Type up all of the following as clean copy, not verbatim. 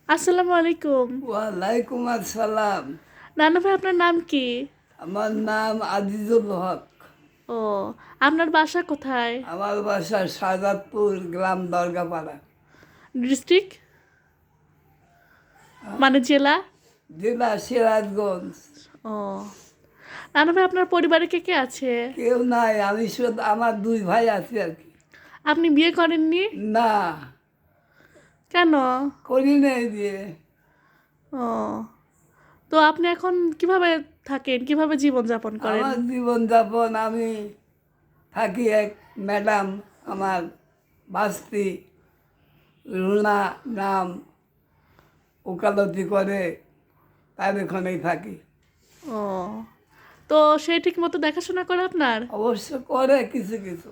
আসসালামু আলাইকুম। ওয়ালাইকুম আসসালাম। নানা ভাই, আপনার নাম কি? আমার নাম আজিজুল হক। ও, আপনার বাসা কোথায়? আমার বাসা শাহজাদপুর, গ্রাম দরগাপাড়া, ডিস্ট্রিক্ট মানে জেলা? জেলা সিরাজগঞ্জ। ও, নানা ভাই, আপনার পরিবারে কে কে আছে? কেউ নাই, আমি শুধু আমার দুই ভাই আছি আর কি। আপনি বিয়ে করেননি? না, কেন? করি নাই দিয়ে। ও, তো আপনি এখন কিভাবে থাকেন, কিভাবে জীবনযাপন করেন? আমার জীবনযাপন, আমি থাকি এক ম্যাডাম, আমার বাস্তি রুনা নাম, ওকালতি করে, তার ওখানেই থাকি। ও, তো সে ঠিক মতো দেখাশোনা করে আপনার? অবশ্য করে কিছু কিছু।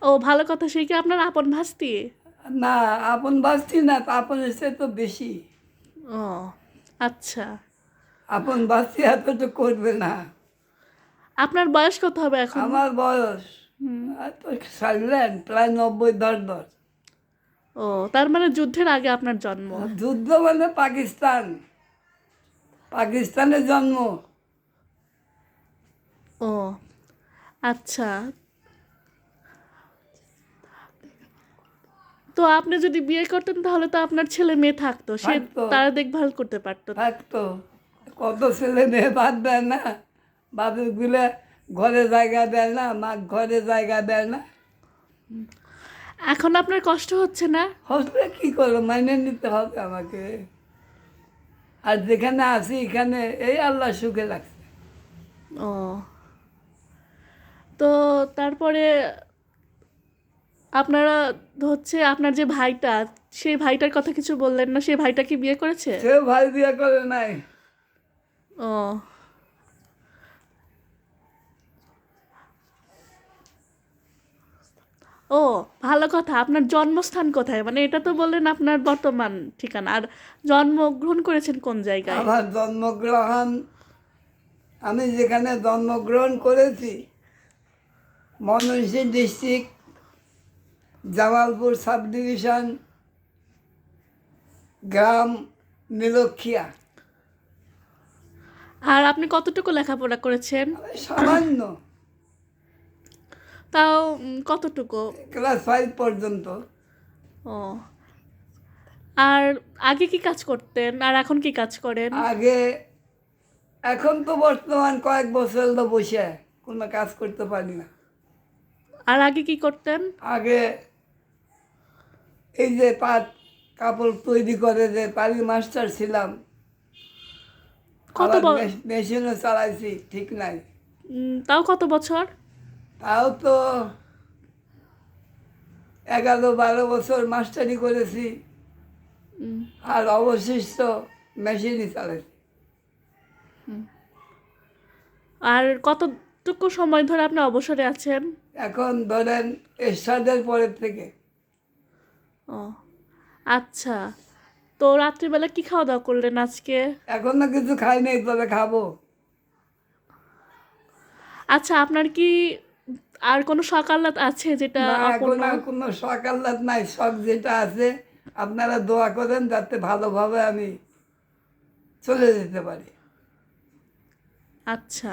ও, ভালো কথা। সে কি আপনার আপন ভাস্তি? না, আপন বাঁচছি না, তা আপন এসে তো বেশি। ও, আচ্ছা। আপন বাঁচছি এত করবে না। আপনার বয়স কত হবে এখন? আমার বয়স এত সারলেন প্রায় 90 10 10। ও, তার মানে যুদ্ধের আগে আপনার জন্ম। যুদ্ধ মানে পাকিস্তান, পাকিস্তানে জন্ম। ও, আচ্ছা। তো আপনি যদি বিয়ে করতেন তাহলে তো আপনার ছেলে মেয়ে থাকতো, সে থাকতো, তারা দেখভাল করতে পারতো। থাকতো। কত ছেলে মেয়ে বাদ দেয় না, বাপের গুলে ঘরে জায়গা দেয় না, মা ঘরে জায়গা দেয় না। এখন আপনার কষ্ট হচ্ছে না? হসলে কি করবো, মাইনে নিতে হবে আমাকে। আর যেখানে আছি এখানে এই আল্লাহ সুখে রাখছে। ও, তো তারপরে আপনারা হচ্ছে আপনার যে ভাইটা, সেই ভাইটার কথা কিছু বললেন না? সেই ভাইটা কি বিয়ে করেছে? সেও ভাই বিয়ে করে নাই। ও, ও, ভালো কথা। আপনার জন্মস্থান কোথায়? মানে এটা তো বললেন আপনার বর্তমান ঠিকানা, আর জন্মগ্রহণ করেছেন কোন জায়গায়? আমার জন্মগ্রহণ, আমি যেখানে জন্মগ্রহণ করেছি Mymensingh district, Jamalpur sub division, গ্রাম নীলক্ষিয়া। আর আপনি কতটুকু লেখাপড়া করেছেন? আমি সামান্য তাও কতটুকু? ক্লাস 5 পর্যন্ত। ও, আর আগে কি কাজ করতেন আর এখন কি কাজ করেন? আগে, এখন তো বর্তমান কয়েক বছর হলো বসে কোনো কাজ করতে পারি না। আর আগে কি করতেন? আগে এই যে পাট কাপড় তৈরি করে যে তারই মাস্টার ছিলাম। কত আবার মেশিনও চালাইছি, ঠিক নাই। তাও কত বছর? তাও তো 11 12 বছর মাস্টারি করেছি, আর অবশিষ্ট মেশিনই চালাইছি। আর কতটুকু সময় ধরে আপনি অবসরে আছেন? এখন ধরেন এরশাদের পরের থেকে। ও, আচ্ছা। তো রাত্রিবেলা কি খাওয়া দাওয়া করলেন আজকে? এখনো কিছু খাই নাই, তবে খাবো। আচ্ছা, আপনার কি আর কোনো সকালাত আছে যেটা না, এখন অপূর্ণ? আর কোনো শখ আহ্লাদ নাই। শখ যেটা আছে, আপনারা দোয়া করেন যাতে ভালোভাবে আমি চলে যেতে পারি। আচ্ছা।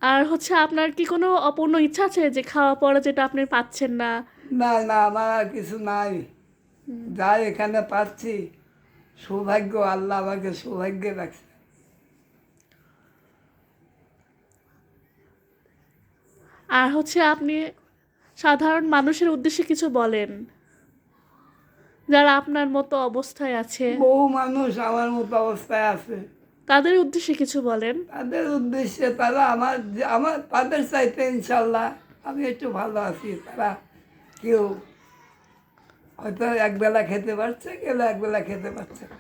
আর হচ্ছে আপনার কি কোনো অপূর্ণ ইচ্ছা আছে যে খাওয়া পড়া যেটা আপনি পাচ্ছেন না? না না, আমার আর কিছু নাই। যা এখানে পাচ্ছি, সৌভাগ্য, আল্লাহ আমাকে সৌভাগ্যে রাখছে। আর হচ্ছে আপনি সাধারণ মানুষের উদ্দেশ্যে কিছু বলেন, যারা আপনার মতো অবস্থায় আছে, বহু মানুষ আমার মতো অবস্থায় আছে। তাদের উদ্দেশ্যে কিছু বলেন। তাদের উদ্দেশ্যে, তারা আমার তাদের চাইতে ইনশাল্লাহ আমি একটু ভালো আছি। তারা কেউ হয়তো একবেলা খেতে পারছে, কেউ একবেলা খেতে পারছে না।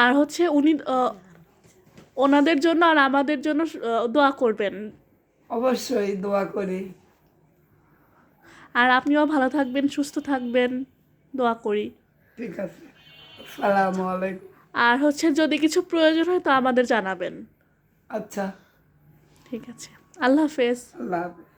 আর হচ্ছে উনি ওনাদের জন্য আর আমাদের জন্য দোয়া করবেন। অবশ্যই দোয়া করি। আর আপনিও ভালো থাকবেন, সুস্থ থাকবেন, দোয়া করি। ঠিক আছে, আসসালামু আলাইকুম। আর হচ্ছে যদি কিছু প্রয়োজন হয় তো আমাদের জানাবেন। আচ্ছা। ঠিক আছে, আল্লাহ হাফেজ। আল্লাহ হাফেজ।